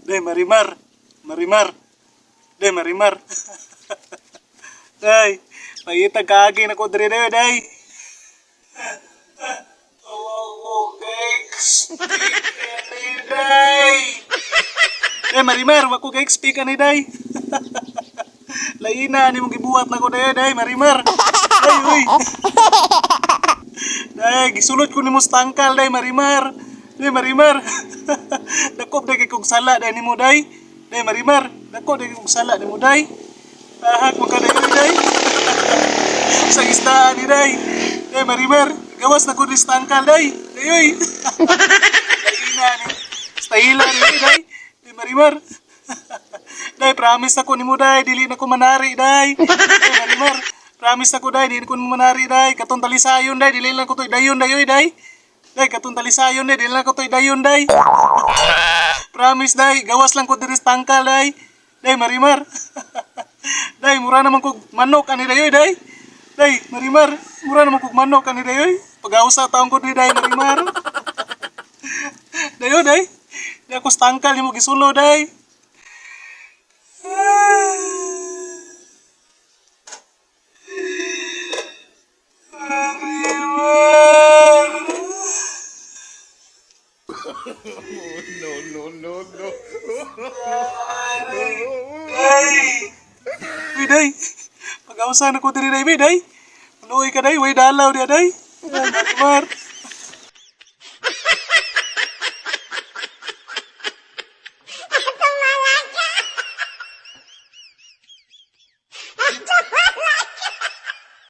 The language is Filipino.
Day, Marimar. Marimar. Day, Marimar. Day, pangitag kaagin ako diri day, day. Day, Marimar, wako kay speak ani day. Laina ni mong gibuhat na ko day, day, Marimar. Day, uy. Day, gisulod ko ni mo sa tangkal, day, Marimar. Day, Marimar. Dakop day kay kong sala, day, ni mo, day. Day, Marimar. Dakop day kay kong sala, ni mo, day. Ahak mo ka, day, day. Sa isdaan ni, day. Day, Marimar. Gawas na ko ni sa tangkal, day. Day, uy. Laina ni. Stahila ni, day. Day, Marimar. Day, promise ako ni mo, day. Dili na ko manari, day. Day, Marimar. Promise ako, day. Dili ko manari, day. Katong talisayon, day. Dili lang ko to dayon, day, uy, day. Day, katong talisayon, day. Dili lang ko to dayon, day. Promise, day. Gawas lang ko diri sa tangkal, day. Day, Marimar. Day, mura naman kog manok, ani, day, uy, day. Day, Marimar. Mura naman kog manok, ani, day, uy. Pag-ausa taong ko, day, Marimar. Day, uy, day. Day, ako sa tangkal, yung mo gisulo, day. Uy, day. Pag-ausa na ko diri, day, day. Maluoy ka, day. Way dalaw niya, day. Marimar.